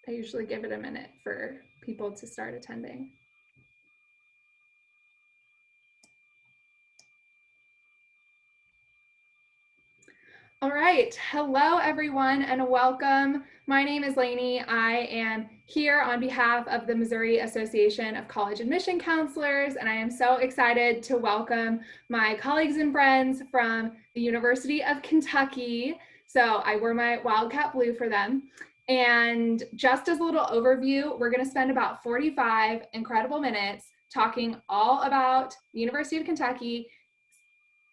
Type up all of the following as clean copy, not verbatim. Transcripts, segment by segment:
I usually give it a minute for people to start attending. All right, hello everyone and welcome. My name is Lainey. I am here on behalf of the Missouri Association of College Admission Counselors, and I am so excited to welcome my colleagues and friends from the University of Kentucky. So I wore my Wildcat blue for them. And just as a little overview, we're going to spend about 45 incredible minutes talking all about the University of Kentucky.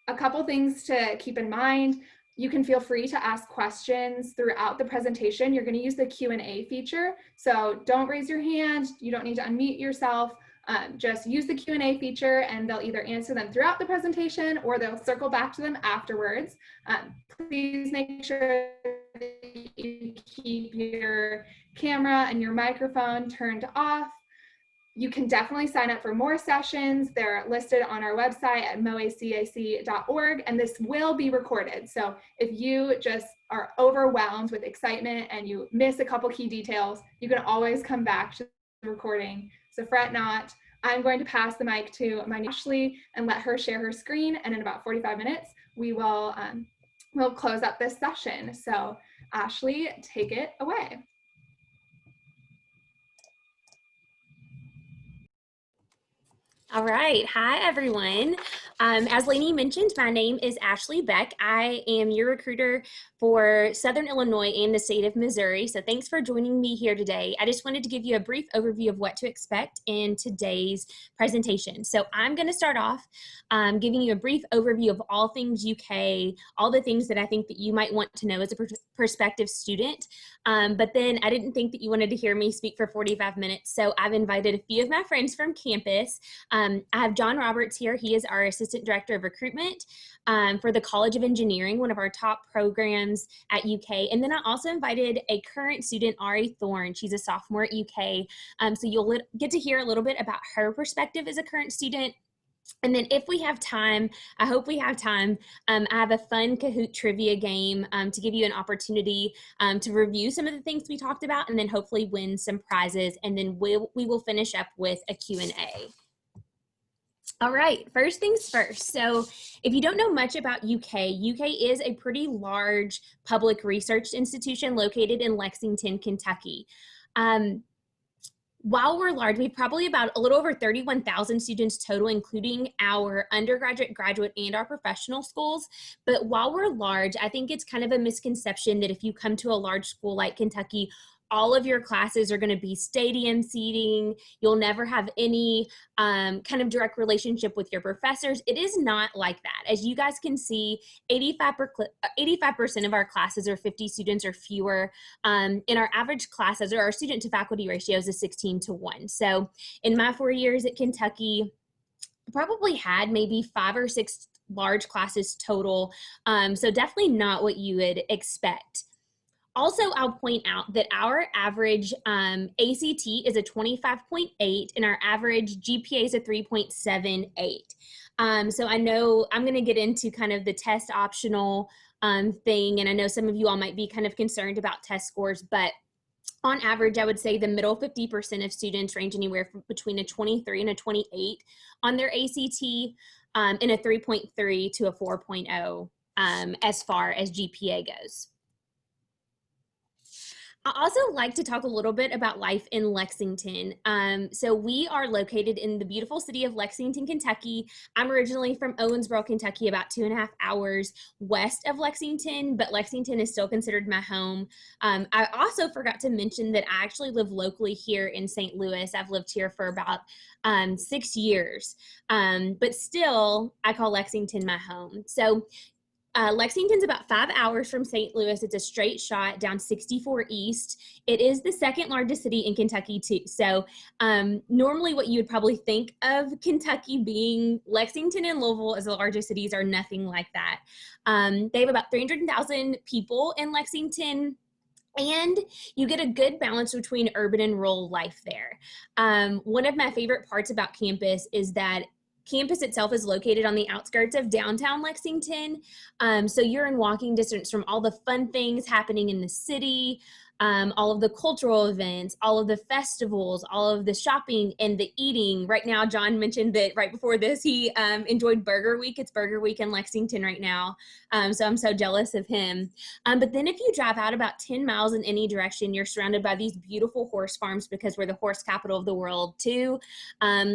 A couple things to keep in mind. You can feel free to ask questions throughout the presentation. You're going to use the Q&A feature. So don't raise your hand. You don't need to unmute yourself. Just use the Q&A feature and they'll either answer them throughout the presentation or they'll circle back to them afterwards. Please make sure that you keep your camera and your microphone turned off. You can definitely sign up for more sessions. They're listed on our website at moacac.org, and this will be recorded. So if you just are overwhelmed with excitement and you miss a couple key details, you can always come back to the recording. So fret not. I'm going to pass the mic to my niece Ashley and let her share her screen, and in about 45 minutes, we will we'll close up this session. So Ashley, take it away. All right. Hi, everyone. As Lainey mentioned, my name is Ashley Beck. I am your recruiter for Southern Illinois and the state of Missouri. So thanks for joining me here today. I just wanted to give you a brief overview of what to expect in today's presentation. So I'm going to start off giving you a brief overview of all things UK, all the things that I think that you might want to know as a prospective student. But then I didn't think that you wanted to hear me speak for 45 minutes. So I've invited a few of my friends from campus. I have John Roberts here. He is our Assistant Director of Recruitment for the College of Engineering, one of our top programs at UK. And then I also invited a current student, Ari Thorne. She's a sophomore at UK. So you'll get to hear a little bit about her perspective as a current student. And then if we have time, I hope we have time, I have a fun Kahoot trivia game to give you an opportunity to review some of the things we talked about and then hopefully win some prizes. And then we will finish up with a Q&A. All right, first things first. So if you don't know much about UK is a pretty large public research institution located in Lexington, Kentucky. While we're large, we have probably about a little over 31,000 students total, including our undergraduate, graduate, and our professional schools. But while we're large, I think it's kind of a misconception that if you come to a large school like Kentucky, all of your classes are going to be stadium seating. You'll never have any kind of direct relationship with your professors. It is not like that. As you guys can see, 85% of our classes are 50 students or fewer. In our average classes, or our student to faculty ratios is 16:1. So in my 4 years at Kentucky, I probably had maybe 5 or 6 large classes total. So definitely not what you would expect. Also, I'll point out that our average ACT is a 25.8 and our average GPA is a 3.78. So I know I'm going to get into kind of the test optional thing, and I know some of you all might be kind of concerned about test scores, but on average, I would say the middle 50% of students range anywhere from between a 23 and a 28 on their ACT, and a 3.3 to a 4.0 as far as GPA goes. I also like to talk a little bit about life in Lexington. So we are located in the beautiful city of Lexington, Kentucky. I'm originally from Owensboro, Kentucky, about 2.5 hours west of Lexington, but Lexington is still considered my home. I also forgot to mention that I actually live locally here in St. Louis. I've lived here for about 6 years, but still I call Lexington my home. So Lexington's about 5 hours from St. Louis. It's a straight shot down 64 East. It is the second largest city in Kentucky too. So normally what you would probably think of Kentucky being Lexington and Louisville as the largest cities are nothing like that. They have about 300,000 people in Lexington. And you get a good balance between urban and rural life there. One of my favorite parts about campus is that campus itself is located on the outskirts of downtown Lexington. So you're in walking distance from all the fun things happening in the city. all of the cultural events, all of the festivals, all of the shopping and the eating. Right now, John mentioned that right before this, he enjoyed Burger Week. It's Burger Week in Lexington right now. So I'm so jealous of him. But then if you drive out about 10 miles in any direction, you're surrounded by these beautiful horse farms because we're the horse capital of the world too.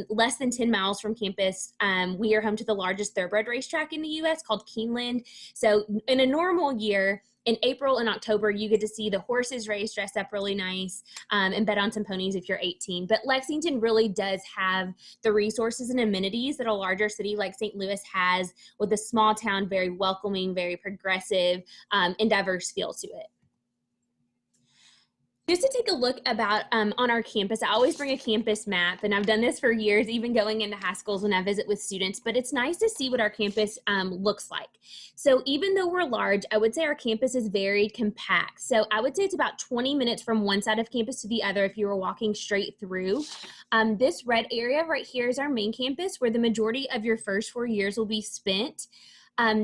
Less than 10 miles from campus, we are home to the largest thoroughbred racetrack in the US called Keeneland. So in a normal year, in April and October, you get to see the horses race, dress up really nice, and bet on some ponies if you're 18. But Lexington really does have the resources and amenities that a larger city like St. Louis has, with a small town, very welcoming, very progressive, and diverse feel to it. Just to take a look about on our campus, I always bring a campus map, and I've done this for years, even going into high schools when I visit with students, but it's nice to see what our campus looks like. So even though we're large, I would say our campus is very compact. So I would say it's about 20 minutes from one side of campus to the other if you were walking straight through. This red area right here is our main campus, where the majority of your first 4 years will be spent.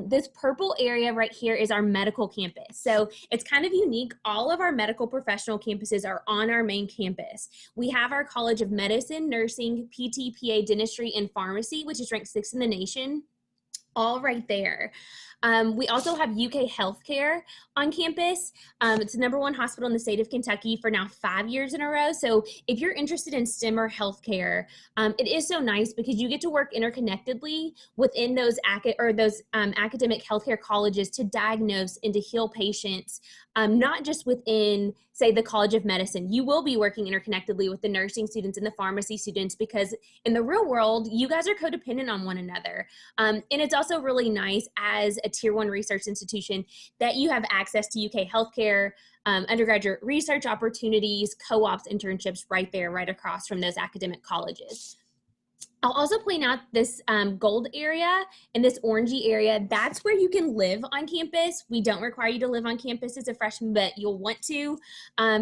This purple area right here is our medical campus. So it's kind of unique. All of our medical professional campuses are on our main campus. We have our College of Medicine, Nursing, PT, PA, Dentistry, and Pharmacy, which is ranked 6th in the nation, all right there. We also have UK Healthcare on campus. It's the #1 hospital in the state of Kentucky for now 5 years in a row. So if you're interested in STEM or healthcare, it is so nice because you get to work interconnectedly within those academic healthcare colleges to diagnose and to heal patients, not just within, say, the College of Medicine. You will be working interconnectedly with the nursing students and the pharmacy students because in the real world, you guys are codependent on one another. And it's also really nice as a Tier 1 research institution that you have access to UK Healthcare, undergraduate research opportunities, co-ops, internships right there, right across from those academic colleges. I'll also point out this gold area and this orangey area. That's where you can live on campus. We don't require you to live on campus as a freshman, but you'll want to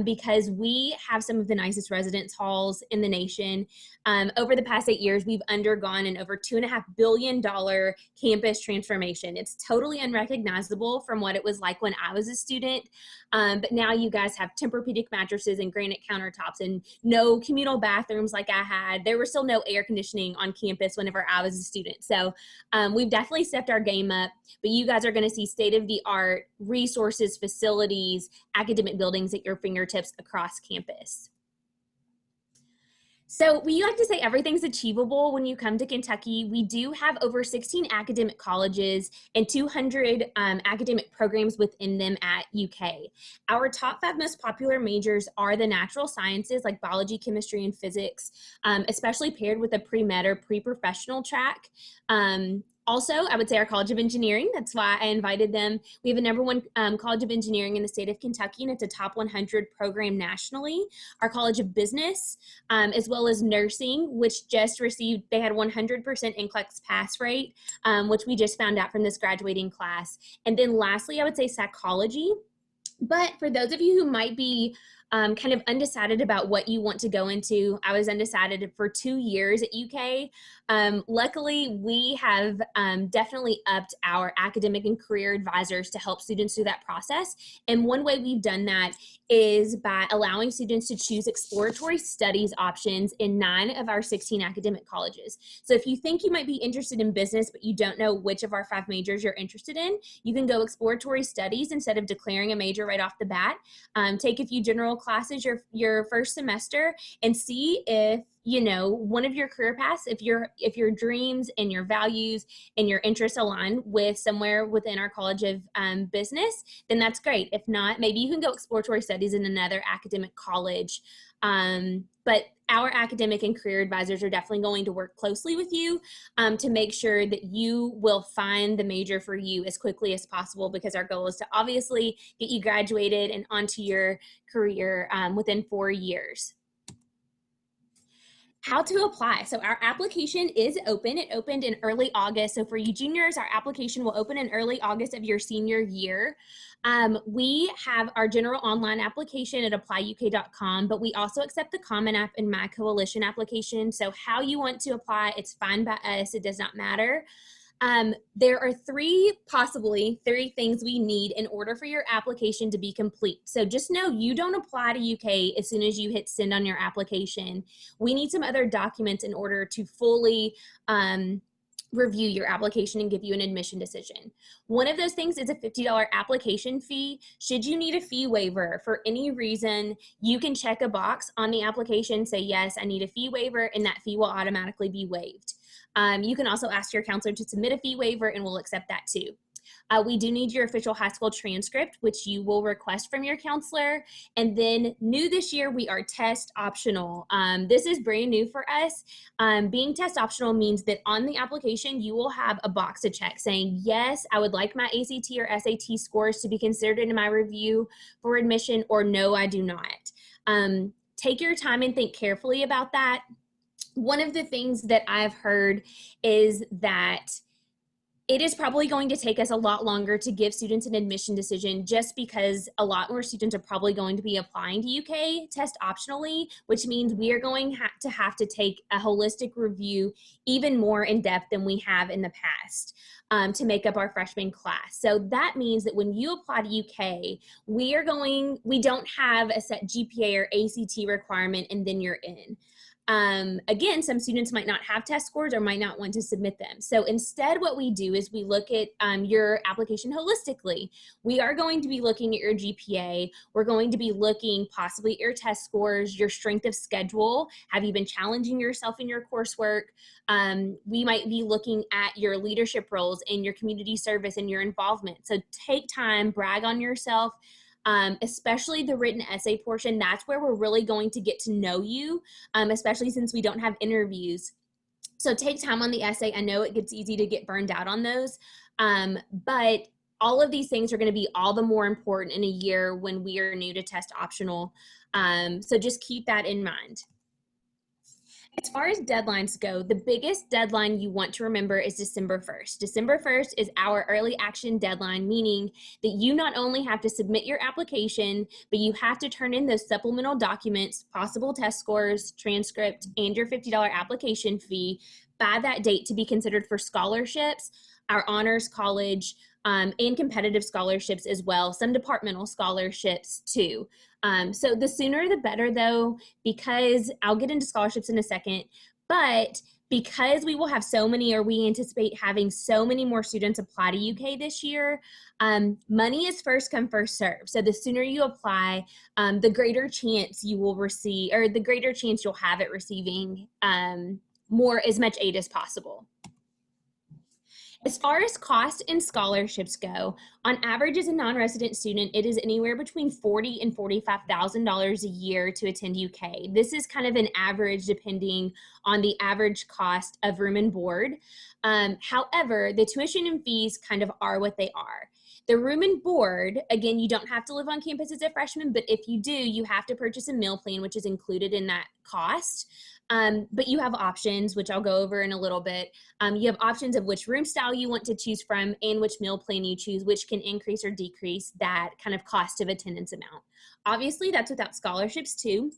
because we have some of the nicest residence halls in the nation. Over the past 8 years, we've undergone an over $2.5 billion campus transformation. It's totally unrecognizable from what it was like when I was a student. But now you guys have Tempur-Pedic mattresses and granite countertops and no communal bathrooms like I had. There was still no air conditioning on campus whenever I was a student. So we've definitely stepped our game up, but you guys are going to see state-of-the-art resources, facilities, academic buildings at your fingertips across campus. So we like to say everything's achievable when you come to Kentucky. We do have over 16 academic colleges and 200 academic programs within them at UK. Our top 5 most popular majors are the natural sciences like biology, chemistry, and physics, especially paired with a pre-med or pre-professional track. Also, I would say our College of Engineering. That's why I invited them. We have a #1 College of Engineering in the state of Kentucky, and it's a top 100 program nationally. Our College of Business, as well as Nursing, which just received, they had 100% NCLEX pass rate, which we just found out from this graduating class. And then lastly, I would say Psychology. But for those of you who might be kind of undecided about what you want to go into, I was undecided for 2 years at UK. Luckily, we have definitely upped our academic and career advisors to help students through that process. And one way we've done that is by allowing students to choose exploratory studies options in 9 of our 16 academic colleges. So if you think you might be interested in business, but you don't know which of our 5 majors you're interested in, you can go exploratory studies instead of declaring a major right off the bat. Take a few general classes your first semester and see if one of your career paths, if your dreams and your values and your interests align with somewhere within our College of Business, then that's great. If not, maybe you can go exploratory studies in another academic college. But our academic and career advisors are definitely going to work closely with you to make sure that you will find the major for you as quickly as possible, because our goal is to obviously get you graduated and onto your career within 4 years. How to apply. So our application is open. It opened in early August. So for you juniors, our application will open in early August of your senior year. We have our general online application at applyuk.com, but we also accept the Common App and My Coalition application. So how you want to apply, it's fine by us. It does not matter. There are possibly three things we need in order for your application to be complete. So just know you don't apply to UK as soon as you hit send on your application. We need some other documents in order to fully review your application and give you an admission decision. One of those things is a $50 application fee. Should you need a fee waiver for any reason, you can check a box on the application, say, yes, I need a fee waiver, and that fee will automatically be waived. You can also ask your counselor to submit a fee waiver and we'll accept that too. We do need your official high school transcript, which you will request from your counselor. And then new this year, we are test optional. This is brand new for us. Being test optional means that on the application, you will have a box to check saying, yes, I would like my ACT or SAT scores to be considered in my review for admission, or no, I do not. Take your time and think carefully about that. One of the things that I've heard is that it is probably going to take us a lot longer to give students an admission decision, just because a lot more students are probably going to be applying to UK test optionally, which means we are going to have to take a holistic review even more in depth than we have in the past to make up our freshman class. So that means that when you apply to UK, we don't have a set GPA or ACT requirement and then you're in. Again, some students might not have test scores or might not want to submit them. So instead, what we do is we look at your application holistically. We are going to be looking at your GPA. We're going to be looking possibly at your test scores, your strength of schedule. Have you been challenging yourself in your coursework? We might be looking at your leadership roles and your community service and your involvement. So take time, brag on yourself. Especially the written essay portion. That's where we're really going to get to know you, especially since we don't have interviews. So take time on the essay. I know it gets easy to get burned out on those, but all of these things are going to be all the more important in a year when we are new to test optional. So just keep that in mind. As far as deadlines go, the biggest deadline you want to remember is December 1st. December 1st is our early action deadline, meaning that you not only have to submit your application, but you have to turn in those supplemental documents, possible test scores, transcript, and your $50 application fee by that date to be considered for scholarships, our honors college, and competitive scholarships as well, some departmental scholarships too. So the sooner the better though, because I'll get into scholarships in a second, but because we will have so many, or we anticipate having so many more students apply to UK this year, money is first come, first serve. So the sooner you apply, the greater chance you will receive, or the greater chance you'll have at receiving as much aid as possible. As far as cost and scholarships go, on average as a non-resident student, it is anywhere between $40,000 and $45,000 a year to attend UK. This is kind of an average depending on the average cost of room and board. However, the tuition and fees kind of are what they are. The room and board, again, you don't have to live on campus as a freshman, but if you do, you have to purchase a meal plan, which is included in that cost. But you have options, which I'll go over in a little bit. You have options of which room style you want to choose from and which meal plan you choose, which can increase or decrease that kind of cost of attendance amount. Obviously, that's without scholarships too.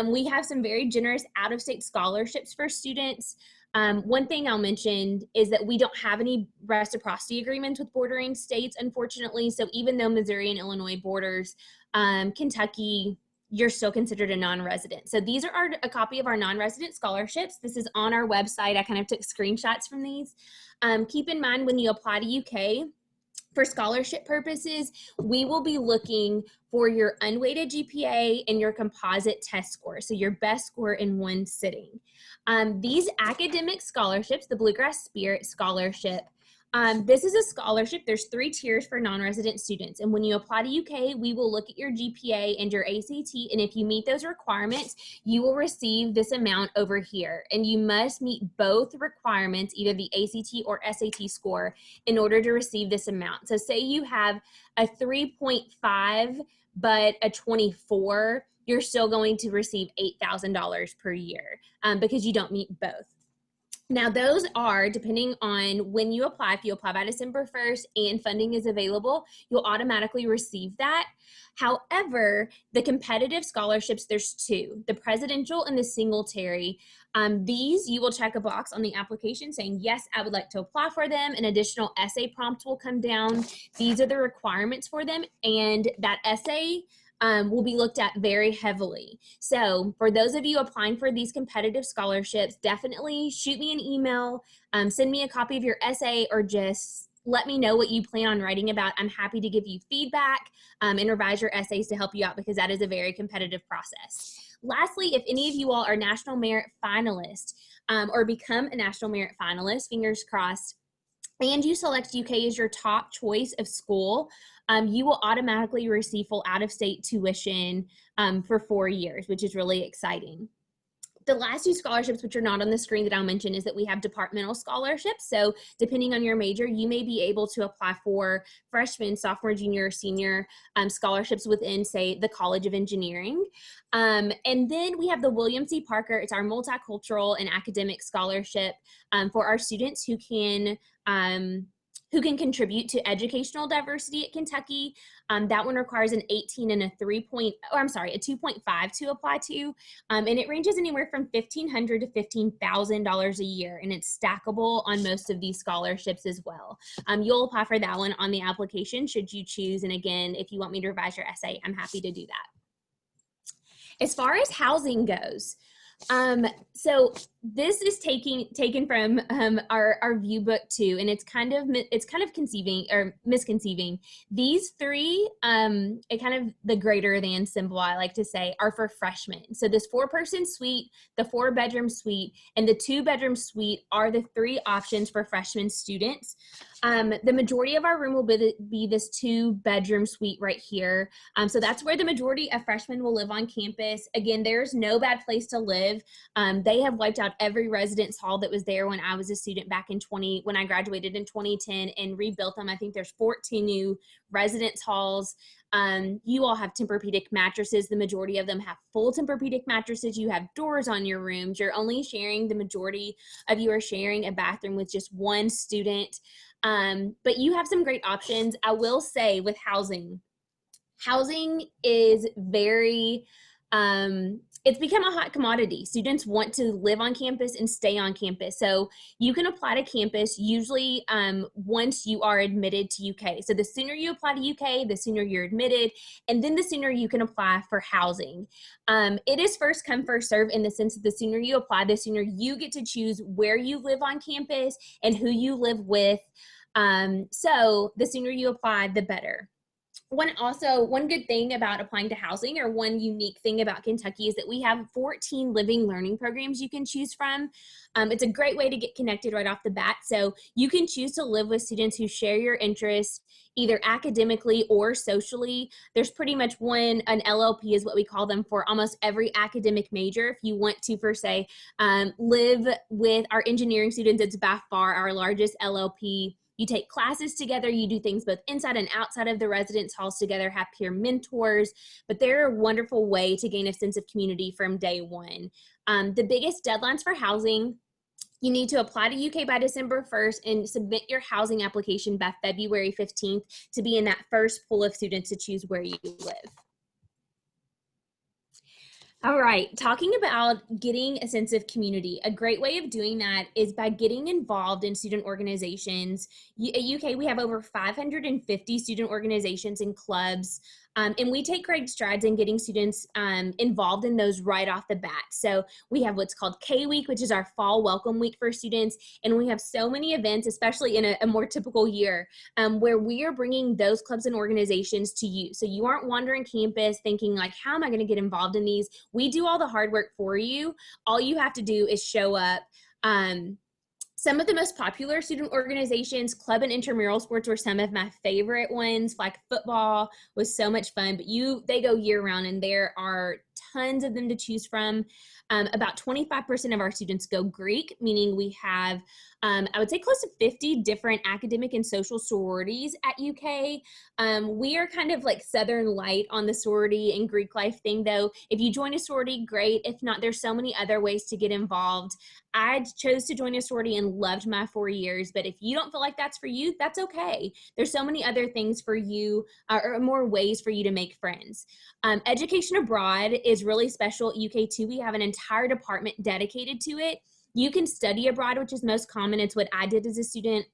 We have some very generous out-of-state scholarships for students. One thing I'll mention is that we don't have any reciprocity agreements with bordering states, unfortunately. So even though Missouri and Illinois borders Kentucky, you're still considered a non-resident. So these are a copy of our non-resident scholarships. This is on our website. I kind of took screenshots from these. Keep in mind when you apply to UK, for scholarship purposes, we will be looking for your unweighted GPA and your composite test score, so your best score in one sitting. These academic scholarships, the Bluegrass Spirit Scholarship, this is a scholarship. There's 3 tiers for non-resident students. And when you apply to UK, we will look at your GPA and your ACT. And if you meet those requirements, you will receive this amount over here. And you must meet both requirements, either the ACT or SAT score, in order to receive this amount. So say you have a 3.5, but a 24, you're still going to receive $8,000 per year because you don't meet both. Now, those are depending on when you apply. If you apply by December 1st and funding is available, you'll automatically receive that. However, the competitive scholarships, there's two, the presidential and the Singletary. These, you will check a box on the application saying, yes, I would like to apply for them. An additional essay prompt will come down. These are the requirements for them. And that essay will be looked at very heavily. So for those of you applying for these competitive scholarships, definitely shoot me an email, send me a copy of your essay, or just let me know what you plan on writing about. I'm happy to give you feedback and revise your essays to help you out, because that is a very competitive process. Lastly, if any of you all are National Merit finalists or become a National Merit finalist, fingers crossed, and you select UK as your top choice of school, you will automatically receive full out-of-state tuition for 4 years, which is really exciting. The last two scholarships, which are not on the screen that I'll mention, is that we have departmental scholarships. So depending on your major, you may be able to apply for freshman, sophomore, junior, senior scholarships within, say, the College of Engineering. And then we have the William C. Parker. It's our multicultural and academic scholarship for our students who can contribute to educational diversity at Kentucky. That one requires an 18 and a 2.5 to apply to. And it ranges anywhere from $1,500 to $15,000 a year, and it's stackable on most of these scholarships as well. You'll apply for that one on the application should you choose. And again, if you want me to revise your essay, I'm happy to do that. As far as housing goes, so this is taken from our view book too, and it's kind of conceiving or misconceiving. These three, kind of the greater than symbol, I like to say, are for freshmen. So this 4-person suite, the 4-bedroom suite, and the 2-bedroom suite are the 3 options for freshman students. The majority of our room will be this 2-bedroom suite right here. So that's where the majority of freshmen will live on campus. Again, there's no bad place to live. They have wiped out every residence hall that was there when I was a student back in when I graduated in 2010, and rebuilt them. I think there's 14 new residence halls. You all have Tempur-Pedic mattresses. The majority of them have full Tempur-Pedic mattresses. You have doors on your rooms. The majority of you are sharing a bathroom with just one student. But you have some great options. I will say with housing is very, it's become a hot commodity. Students want to live on campus and stay on campus. So you can apply to campus usually once you are admitted to UK. So the sooner you apply to UK, the sooner you're admitted, and then the sooner you can apply for housing. It is first come, first serve, in the sense that the sooner you apply, the sooner you get to choose where you live on campus and who you live with. So the sooner you apply, the better. One good thing about applying to housing, or one unique thing about Kentucky, is that we have 14 living learning programs you can choose from. It's a great way to get connected right off the bat. So you can choose to live with students who share your interests, either academically or socially. There's pretty much an LLP is what we call them, for almost every academic major. If you want to, per se, live with our engineering students, it's by far our largest LLP. You take classes together, you do things both inside and outside of the residence halls together, have peer mentors, but they're a wonderful way to gain a sense of community from day one. The biggest deadlines for housing: you need to apply to UK by December 1st and submit your housing application by February 15th to be in that first pool of students to choose where you live. All right, talking about getting a sense of community. A great way of doing that is by getting involved in student organizations. At UK, we have over 550 student organizations and clubs, and we take great strides in getting students involved in those right off the bat. So we have what's called K-Week, which is our fall welcome week for students, and we have so many events, especially in a more typical year, where we are bringing those clubs and organizations to you. So you aren't wandering campus thinking like, how am I going to get involved in these? We do all the hard work for you. All you have to do is show up. Some of the most popular student organizations, club and intramural sports, were some of my favorite ones. Like football was so much fun, but they go year round, and there are tons of them to choose from. About 25% of our students go Greek, meaning we have, I would say, close to 50 different academic and social sororities at UK. We are kind of like Southern Light on the sorority and Greek life thing, though. If you join a sorority, great. If not, there's so many other ways to get involved. I chose to join a sorority and loved my 4 years, but if you don't feel like that's for you, that's okay. There's so many other things for you, or more ways for you to make friends. Education abroad is really special at UK too. We have an entire department dedicated to it. You can study abroad, which is most common. It's what I did as a student,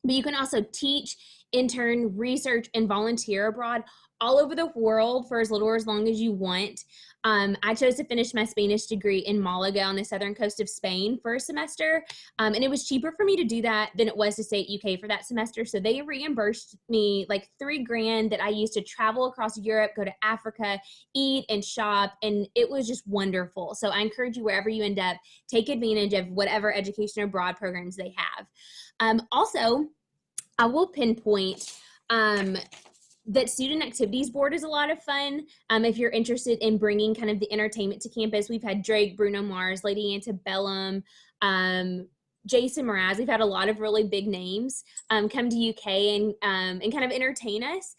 but you can also teach, intern, research, and volunteer abroad all over the world for as little or as long as you want. I chose to finish my Spanish degree in Malaga on the southern coast of Spain for a semester, and it was cheaper for me to do that than it was to stay at UK for that semester. So they reimbursed me like $3,000 that I used to travel across Europe, go to Africa, eat and shop, and it was just wonderful. So I encourage you, wherever you end up, take advantage of whatever education abroad programs they have. Also, I will pinpoint that Student Activities Board is a lot of fun. If you're interested in bringing kind of the entertainment to campus, we've had Drake, Bruno Mars, Lady Antebellum, Jason Mraz. We've had a lot of really big names come to UK and kind of entertain us.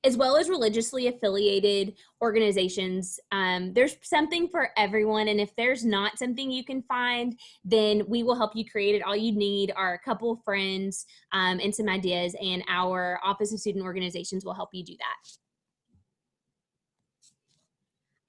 As well as religiously affiliated organizations. There's something for everyone, and if there's not something you can find, then we will help you create it. All you need are a couple of friends and some ideas, and our Office of Student Organizations will help you do that.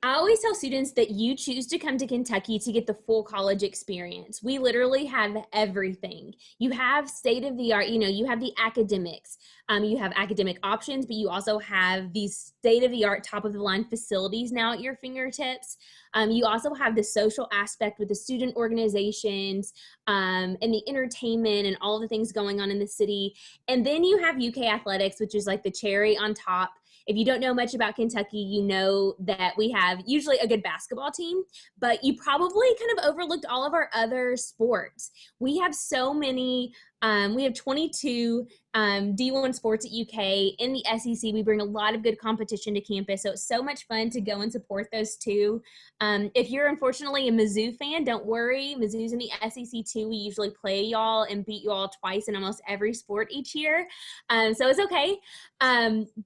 I always tell students that you choose to come to Kentucky to get the full college experience. We literally have everything. You have state-of-the-art, you have the academics, you have academic options, but you also have these state-of-the-art, top-of-the-line facilities now at your fingertips. You also have the social aspect with the student organizations and the entertainment and all the things going on in the city. And then you have UK Athletics, which is like the cherry on top. If you don't know much about Kentucky, you know that we have usually a good basketball team, but you probably kind of overlooked all of our other sports. We have so many, we have 22 D1 sports at UK. In the SEC, we bring a lot of good competition to campus, so it's so much fun to go and support those too. If you're unfortunately a Mizzou fan, don't worry. Mizzou's in the SEC too. We usually play y'all and beat y'all twice in almost every sport each year, so it's okay.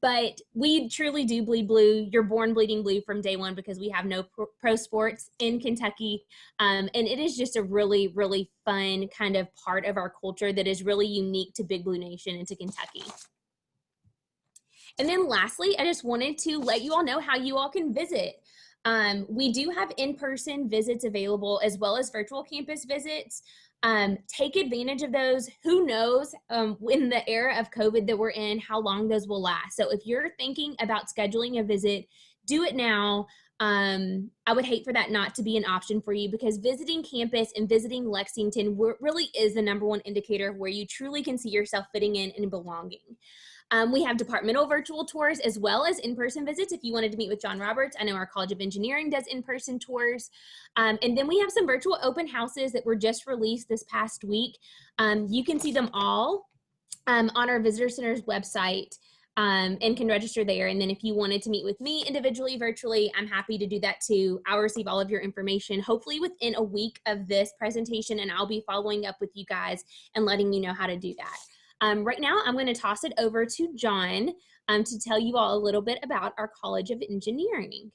But we truly do bleed blue. You're born bleeding blue from day one because we have no pro sports in Kentucky, and it is just a really, really fun kind of part of our culture that is really unique to Big Blue Nation and to Kentucky. And then lastly, I just wanted to let you all know how you all can visit. We do have in-person visits available as well as virtual campus visits. Take advantage of those. Who knows in the era of COVID that we're in, how long those will last. So if you're thinking about scheduling a visit, do it now. I would hate for that not to be an option for you, because visiting campus and visiting Lexington really is the #1 indicator of where you truly can see yourself fitting in and belonging. We have departmental virtual tours as well as in-person visits. If you wanted to meet with John Roberts, I know our College of Engineering does in-person tours. And then we have some virtual open houses that were just released this past week. You can see them all on our Visitor Center's website. And can register there. And then if you wanted to meet with me individually, virtually, I'm happy to do that too. I'll receive all of your information, hopefully within a week of this presentation, and I'll be following up with you guys and letting you know how to do that. Right now, I'm going to toss it over to John to tell you all a little bit about our College of Engineering.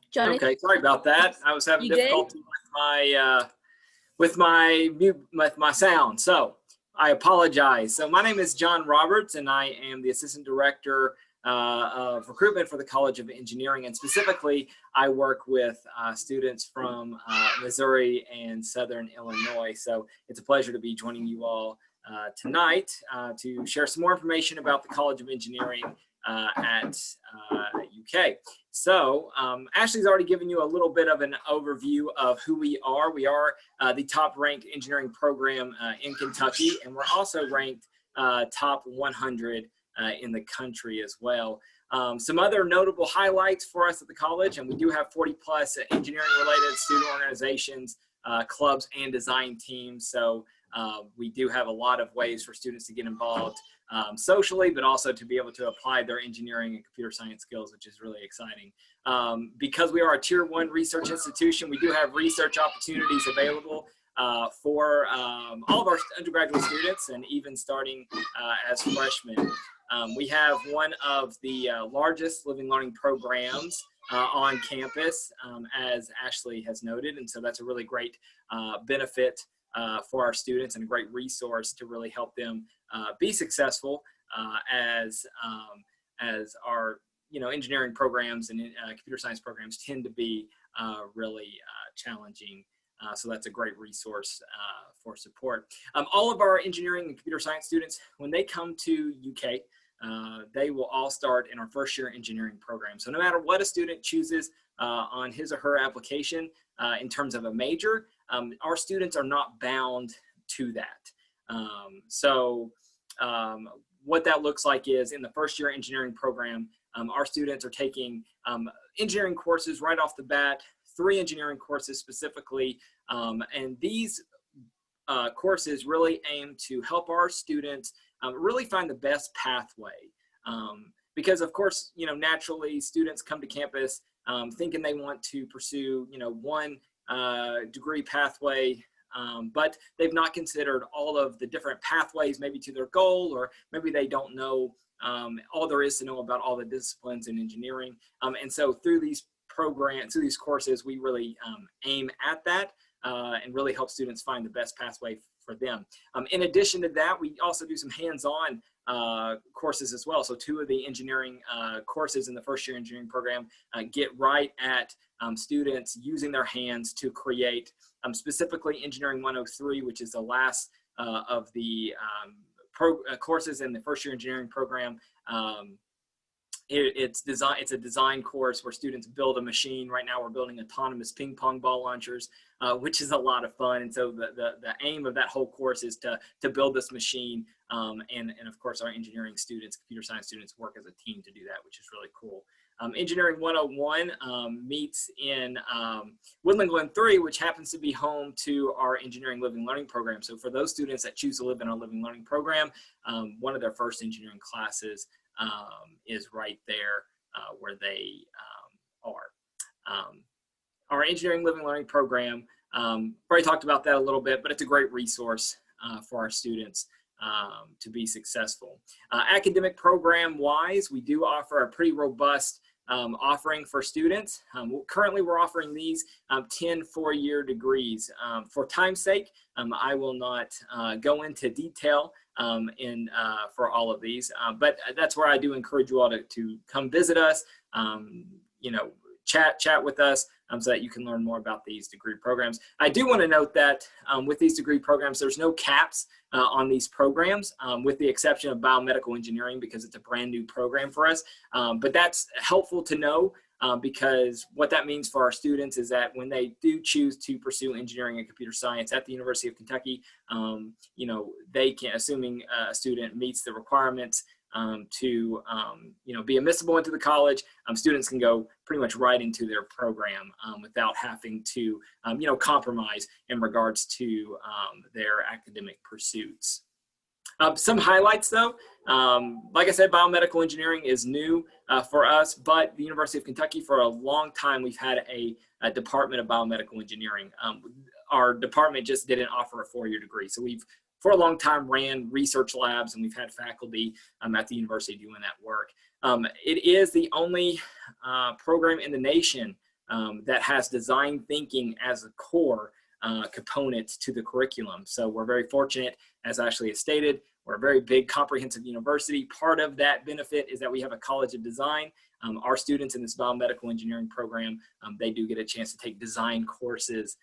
John, okay, sorry about that. I was having difficulty with my sound, so I apologize. So my name is John Roberts, and I am the Assistant Director of Recruitment for the College of Engineering, and specifically, I work with students from Missouri and Southern Illinois. So it's a pleasure to be joining you all tonight to share some more information about the College of Engineering at UK. So Ashley's already given you a little bit of an overview of who we are. We are the top ranked engineering program in Kentucky, and we're also ranked top 100 in the country as well. Some other notable highlights for us at the college, and we do have 40 plus engineering related student organizations, clubs, and design teams. So we do have a lot of ways for students to get involved socially, but also to be able to apply their engineering and computer science skills, which is really exciting. Because we are a tier 1 research institution, we do have research opportunities available for all of our undergraduate students, and even starting as freshmen. We have one of the largest living learning programs on campus, as Ashley has noted, and so that's a really great benefit for our students and a great resource to really help them be successful as our engineering programs and computer science programs tend to be really challenging. So that's a great resource for support. All of our engineering and computer science students, when they come to UK, they will all start in our first year engineering program. So no matter what a student chooses on his or her application in terms of a major, our students are not bound to that. What that looks like is in the first year engineering program, our students are taking engineering courses right off the bat, 3 engineering courses specifically, and these courses really aim to help our students really find the best pathway. Because of course, naturally students come to campus thinking they want to pursue, one degree pathway, but they've not considered all of the different pathways maybe to their goal, or maybe they don't know all there is to know about all the disciplines in engineering. And so through these programs, through these courses, we really aim at that and really help students find the best pathway for them. In addition to that, we also do some hands-on courses as well. So 2 of the engineering courses in the first year engineering program get right at students using their hands to create specifically Engineering 103, which is the last of the courses in the first year engineering program. It's a design course where students build a machine. Right now we're building autonomous ping pong ball launchers, which is a lot of fun. And so the aim of that whole course is to build this machine. And of course our engineering students, computer science students, work as a team to do that, which is really cool. Engineering 101 meets in Woodland Glen 3, which happens to be home to our engineering living learning program. So for those students that choose to live in our living learning program, one of their first engineering classes is right there where they are. Our engineering living learning program, already talked about that a little bit, but it's a great resource for our students to be successful. Academic program wise, we do offer a pretty robust offering for students. Currently we're offering these 10 4-year degrees. For time's sake, I will not go into detail for all of these, but that's where I do encourage you all to come visit us, chat with us so that you can learn more about these degree programs. I do want to note that with these degree programs, there's no caps on these programs, with the exception of biomedical engineering, because it's a brand new program for us. But that's helpful to know because what that means for our students is that when they do choose to pursue engineering and computer science at the University of Kentucky, they can, assuming a student meets the requirements to be admissible into the college, students can go pretty much right into their program without having to compromise in regards to their academic pursuits. Some highlights though, like I said, biomedical engineering is new for us, but the University of Kentucky, for a long time, we've had a department of biomedical engineering. Our department just didn't offer a 4-year degree. So we've, for a long time, ran research labs, and we've had faculty at the university doing that work. It is the only program in the nation that has design thinking as a core component to the curriculum. So we're very fortunate, as Ashley has stated, we're a very big comprehensive university. Part of that benefit is that we have a college of design. Our students in this biomedical engineering program, they do get a chance to take design courses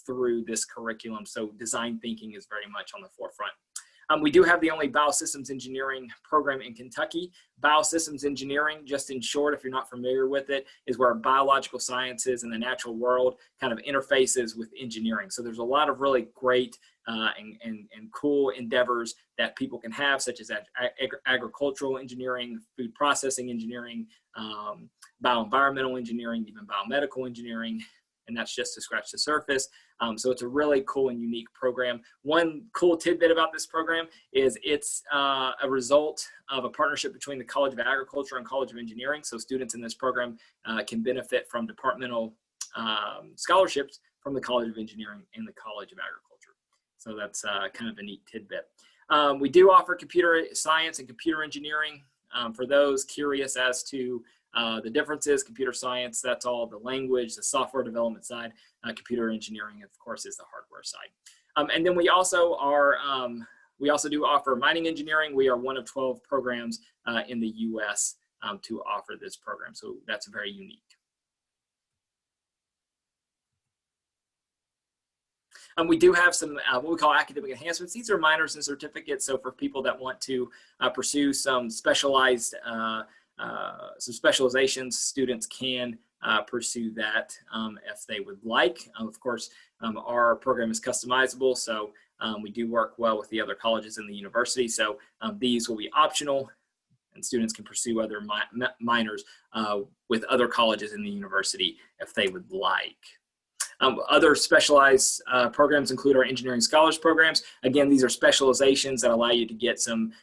through this curriculum. So design thinking is very much on the forefront. We do have the only biosystems engineering program in Kentucky. Biosystems engineering, just in short, if you're not familiar with it, is where biological sciences and the natural world kind of interfaces with engineering. So there's a lot of really great and cool endeavors that people can have, such as agricultural engineering, food processing engineering, bioenvironmental engineering, even biomedical engineering, and that's just to scratch the surface. So it's a really cool and unique program. One cool tidbit about this program is it's a result of a partnership between the College of Agriculture and College of Engineering. So students in this program can benefit from departmental scholarships from the College of Engineering and the College of Agriculture. So that's kind of a neat tidbit. We do offer computer science and computer engineering. For those curious as to the differences, computer science, that's all the language, the software development side. Computer engineering, of course, is the hardware side. And then we also do offer mining engineering. We are one of 12 programs in the US to offer this program. So that's very unique. We do have some what we call academic enhancements. These are minors and certificates. So for people that want to pursue some specialized some specializations, students can pursue that if they would like. Of course, our program is customizable, so we do work well with the other colleges in the university. So these will be optional, and students can pursue other minors with other colleges in the university if they would like. Other specialized programs include our engineering scholars programs. Again, these are specializations that allow you to get some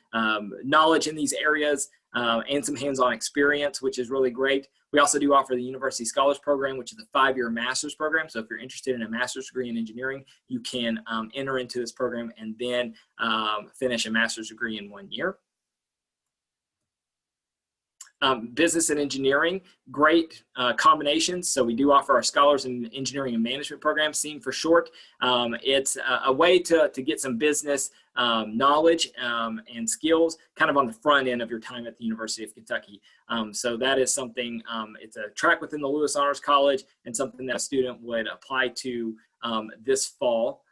knowledge in these areas and some hands-on experience, which is really great. We also do offer the University Scholars Program, which is a 5-year master's program. So if you're interested in a master's degree in engineering, you can enter into this program and then finish a master's degree in 1 year. Business and engineering, great combinations. So we do offer our Scholars in Engineering and Management program, SEAM for short. It's a way to get some business knowledge and skills kind of on the front end of your time at the University of Kentucky. So that is something, it's a track within the Lewis Honors College and something that a student would apply to this fall.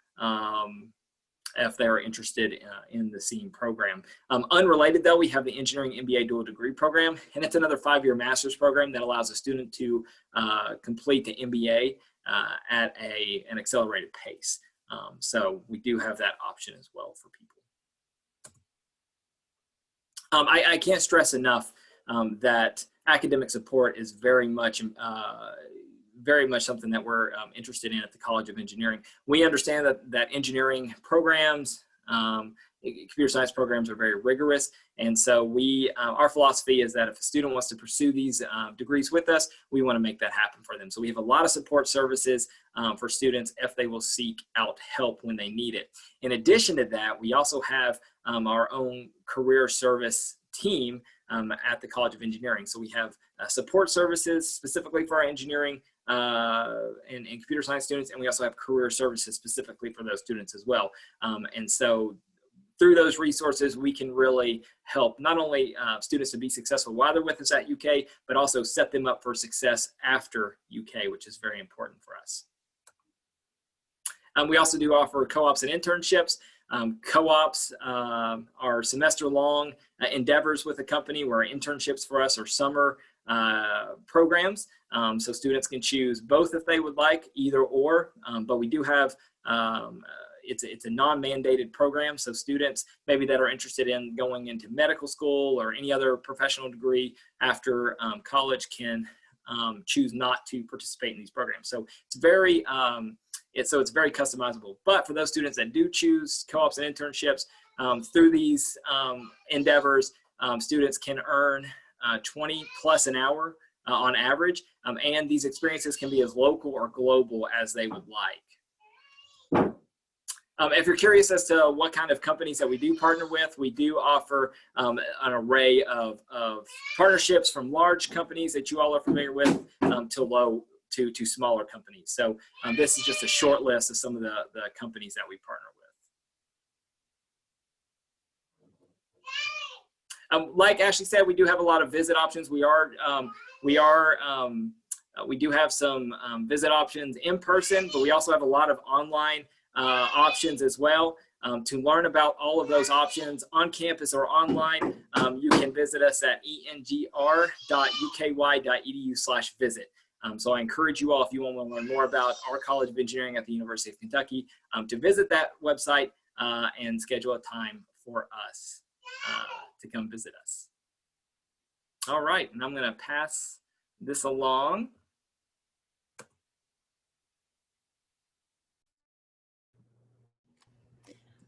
If they're interested in the SEAM program. Unrelated though, we have the Engineering MBA Dual Degree Program, and it's another 5-year master's program that allows a student to complete the MBA at an accelerated pace. So we do have that option as well for people. I can't stress enough that academic support is very much something that we're interested in at the College of Engineering. We understand that engineering programs, computer science programs are very rigorous. And so our philosophy is that if a student wants to pursue these degrees with us, we want to make that happen for them. So we have a lot of support services for students if they will seek out help when they need it. In addition to that, we also have our own career service team at the College of Engineering. So we have support services specifically for our engineering and computer science students, and we also have career services specifically for those students as well. And so through those resources, we can really help not only students to be successful while they're with us at UK, but also set them up for success after UK, which is very important for us. We also do offer co-ops and internships. Co-ops are semester-long endeavors with a company, where internships for us are summer programs. So students can choose both if they would like, either or, but we do have, it's a non-mandated program. So students maybe that are interested in going into medical school or any other professional degree after college can choose not to participate in these programs. So it's very, it's very customizable. But for those students that do choose co-ops and internships, through these endeavors, students can earn 20 plus an hour on average, and these experiences can be as local or global as they would like. If you're curious as to what kind of companies that we do partner with, we do offer an array of partnerships, from large companies that you all are familiar with to smaller companies. So this is just a short list of some of the companies that we partner with. Like Ashley said, we do have a lot of visit options. We do have some visit options in person, but we also have a lot of online options as well. To learn about all of those options on campus or online, you can visit us at engr.uky.edu/visit. So I encourage you all, if you want to learn more about our College of Engineering at the University of Kentucky, to visit that website and schedule a time for us to come visit us. All right, and I'm going to pass this along.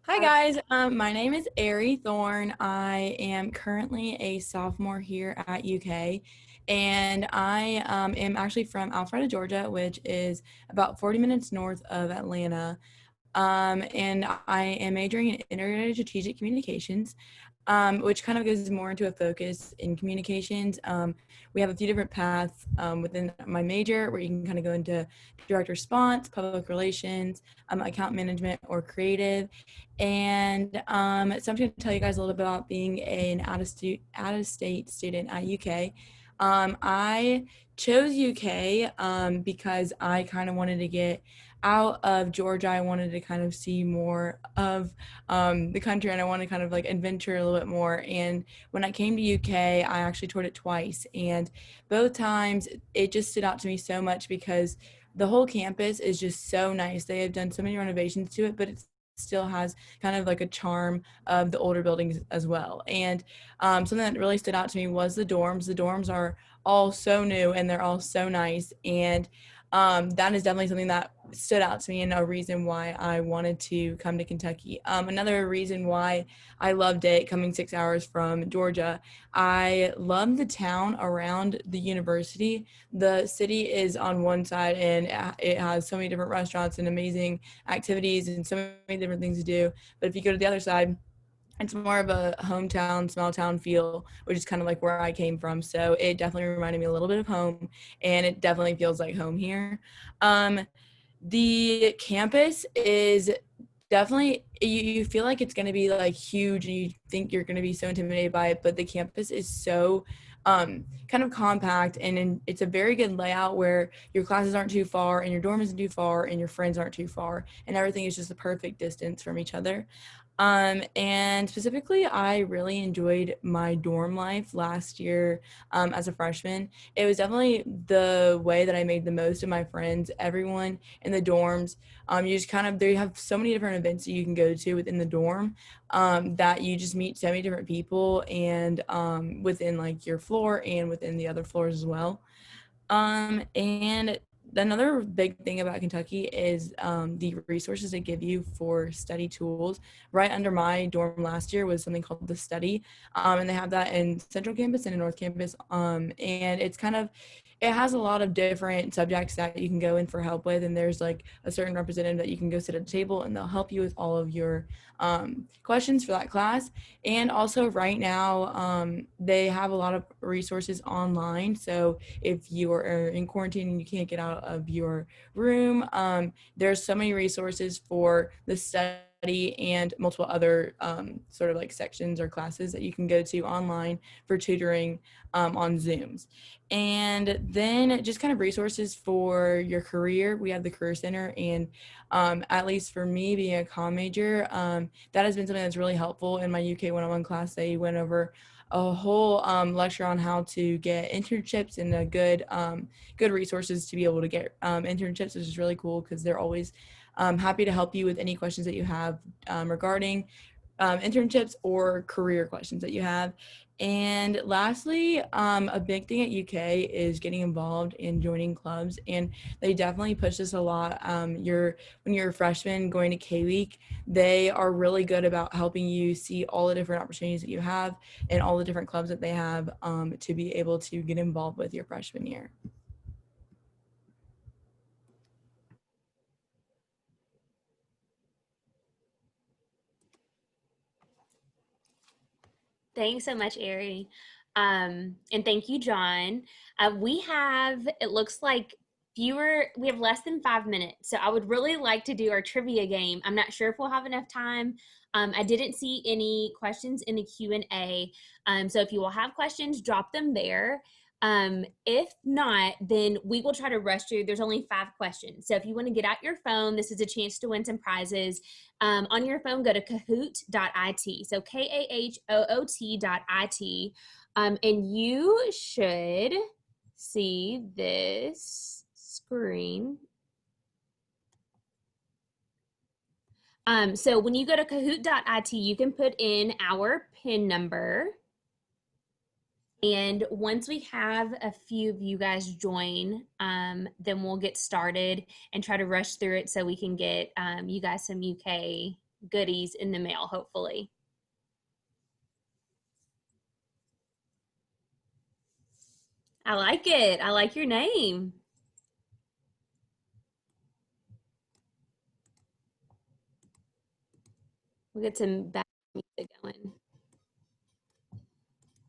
Hi guys, my name is Ari Thorne. I am currently a sophomore here at UK, and I am actually from Alpharetta, Georgia, which is about 40 minutes north of Atlanta. And I am majoring in integrated strategic communications, which kind of goes more into a focus in communications. We have a few different paths within my major where you can kind of go into direct response, public relations, account management, or creative. And so I'm just going to tell you guys a little bit about being an out-of-state student at UK. I chose UK because I kind of wanted to get out of Georgia. I wanted to kind of see more of the country, and I wanted to kind of like adventure a little bit more. And when I came to UK, I actually toured it twice, and both times it just stood out to me so much because the whole campus is just so nice. They have done so many renovations to it, but it still has kind of like a charm of the older buildings as well. And something that really stood out to me was the dorms. The dorms are all so new and they're all so nice. And that is definitely something that stood out to me and a reason why I wanted to come to Kentucky. Another reason why I loved it, coming 6 hours from Georgia, I love the town around the university. The city is on one side and it has so many different restaurants and amazing activities and so many different things to do. But if you go to the other side, it's more of a hometown, small town feel, which is kind of like where I came from. So it definitely reminded me a little bit of home, and it definitely feels like home here. The campus is definitely, you feel like it's going to be like huge and you think you're going to be so intimidated by it, but the campus is so kind of compact, and it's a very good layout where your classes aren't too far and your dorm isn't too far and your friends aren't too far, and everything is just the perfect distance from each other. And specifically, I really enjoyed my dorm life last year as a freshman. It was definitely the way that I made the most of my friends. Everyone in the dorms, you just kind of, they have so many different events that you can go to within the dorm that you just meet so many different people, and within like your floor and within the other floors as well. And another big thing about Kentucky is the resources they give you for study tools. Right under my dorm last year was something called The Study, and they have that in Central Campus and in North Campus. And it's kind of, it has a lot of different subjects that you can go in for help with, and there's like a certain representative that you can go sit at a table and they'll help you with all of your questions for that class. And also right now, they have a lot of resources online. So if you are in quarantine and you can't get out of your room, there's so many resources for the study and multiple other sort of like sections or classes that you can go to online for tutoring on Zooms. And then just kind of resources for your career. We have the Career Center, and at least for me being a comm major, that has been something that's really helpful. In my UK 101 class, they went over a whole lecture on how to get internships and a good resources to be able to get internships, which is really cool because they're always happy to help you with any questions that you have regarding internships or career questions that you have. And lastly, a big thing at UK is getting involved in joining clubs, and they definitely push this a lot. When you're a freshman going to K-Week, they are really good about helping you see all the different opportunities that you have and all the different clubs that they have to be able to get involved with your freshman year. Thanks so much, Ari. And thank you, John. We have, it looks like we have less than 5 minutes. So I would really like to do our trivia game. I'm not sure if we'll have enough time. I didn't see any questions in the Q&A. So if you will have questions, drop them there. If not, then we will try to rush through. There's only 5 questions. So if you want to get out your phone, this is a chance to win some prizes. On your phone, go to kahoot.it. So KAHOOT.it. And you should see this screen. So when you go to kahoot.it, you can put in our PIN number. And once we have a few of you guys join, then we'll get started and try to rush through it so we can get you guys some UK goodies in the mail, hopefully. I like it. I like your name. We'll get some back music going.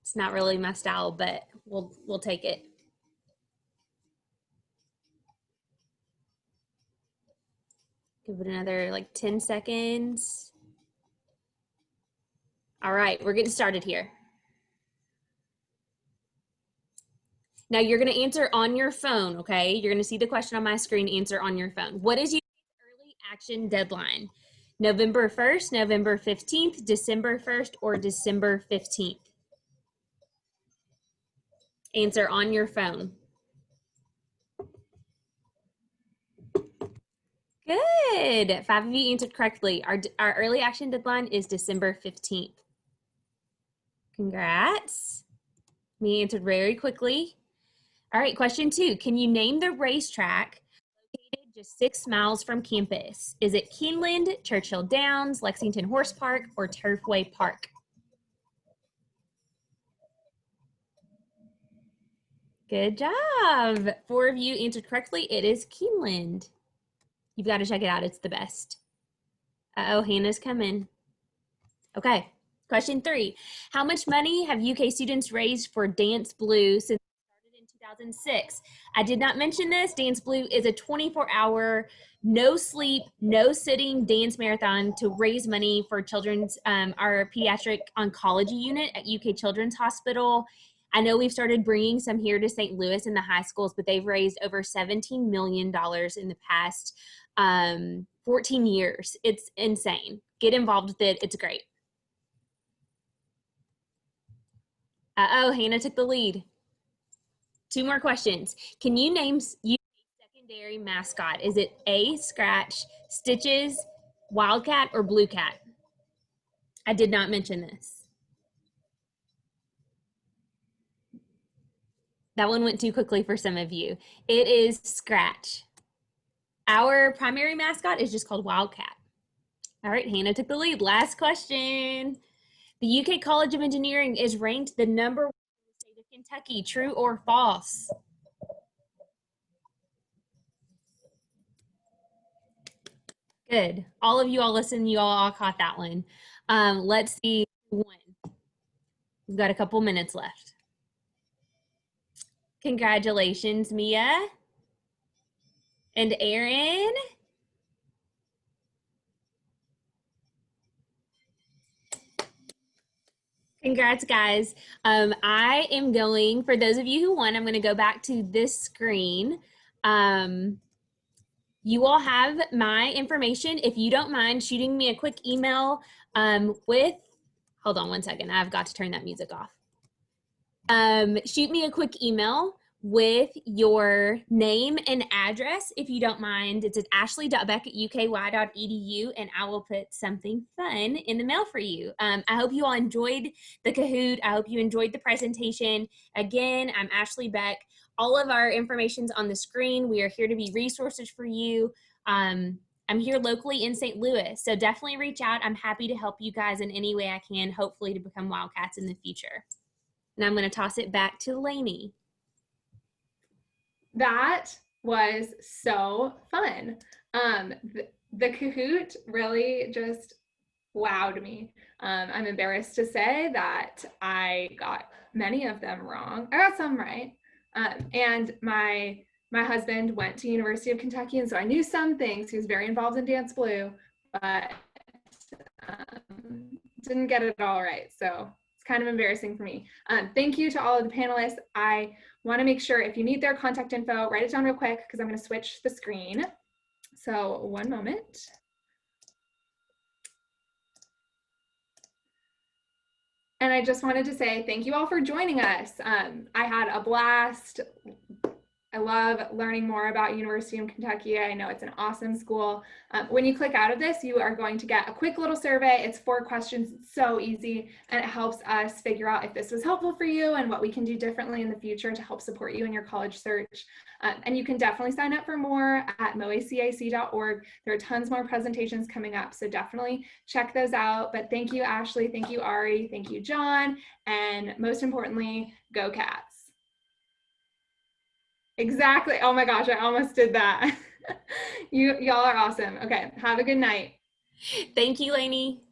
It's not really my style, but we'll take it. Give it another like 10 seconds. All right, we're getting started here. Now you're going to answer on your phone, okay? You're going to see the question on my screen, answer on your phone. What is your early action deadline? November 1st, November 15th, December 1st, or December 15th? Answer on your phone. Good. 5 of you answered correctly. Our early action deadline is December 15th. Congrats. Me answered very quickly. All right, question 2. Can you name the racetrack located just 6 miles from campus? Is it Keeneland, Churchill Downs, Lexington Horse Park, or Turfway Park? Good job. 4 of you answered correctly. It is Keeneland. You've got to check it out. It's the best. Uh-oh, Hannah's coming. Okay, question 3. How much money have UK students raised for Dance Blue since it started in 2006? I did not mention this. Dance Blue is a 24-hour, no sleep, no sitting dance marathon to raise money for children's, our pediatric oncology unit at UK Children's Hospital. I know we've started bringing some here to St. Louis in the high schools, but they've raised over $17 million in the past 14 years. It's insane. Get involved with it. It's great. Uh-oh, Hannah took the lead. 2 more questions. Can you name your secondary mascot? Is it A, Scratch, Stitches, Wildcat, or Blue Cat? I did not mention this. That one went too quickly for some of you. It is Scratch. Our primary mascot is just called Wildcat. All right, Hannah took the lead. Last question. The UK College of Engineering is ranked the #1 in the state of Kentucky. True or false? Good. All of you all listen. You all caught that one. Let's see who won. We've got a couple minutes left. Congratulations, Mia and Aaron. Congrats, guys. I am going, for those of you who won, I'm going to go back to this screen. You all have my information. If you don't mind shooting me a quick email with, hold on one second, I've got to turn that music off. Shoot me a quick email with your name and address, if you don't mind. It's at ashley.beck@uky.edu, and I will put something fun in the mail for you. I hope you all enjoyed the Kahoot. I hope you enjoyed the presentation. Again, I'm Ashley Beck. All of our information's on the screen. We are here to be resources for you. I'm here locally in St. Louis, so definitely reach out. I'm happy to help you guys in any way I can, hopefully to become Wildcats in the future. And I'm going to toss it back to Lainey. That was so fun. The Kahoot really just wowed me. I'm embarrassed to say that I got many of them wrong. I got some right. And my husband went to University of Kentucky, and so I knew some things. He was very involved in Dance Blue, but didn't get it all right. So it's kind of embarrassing for me. Thank you to all of the panelists. I Want to make sure if you need their contact info, write it down real quick because I'm going to switch the screen. So one moment. And I just wanted to say thank you all for joining us. I had a blast. I love learning more about University of Kentucky. I know it's an awesome school. When you click out of this, you are going to get a quick little survey. It's 4 questions. It's so easy, and it helps us figure out if this was helpful for you and what we can do differently in the future to help support you in your college search. And you can definitely sign up for more at moacac.org. There are tons more presentations coming up, so definitely check those out. But thank you, Ashley. Thank you, Ari. Thank you, John. And most importantly, go Cats. Exactly. Oh my gosh, I almost did that. Y'all are awesome. Okay, have a good night. Thank you, Lainey.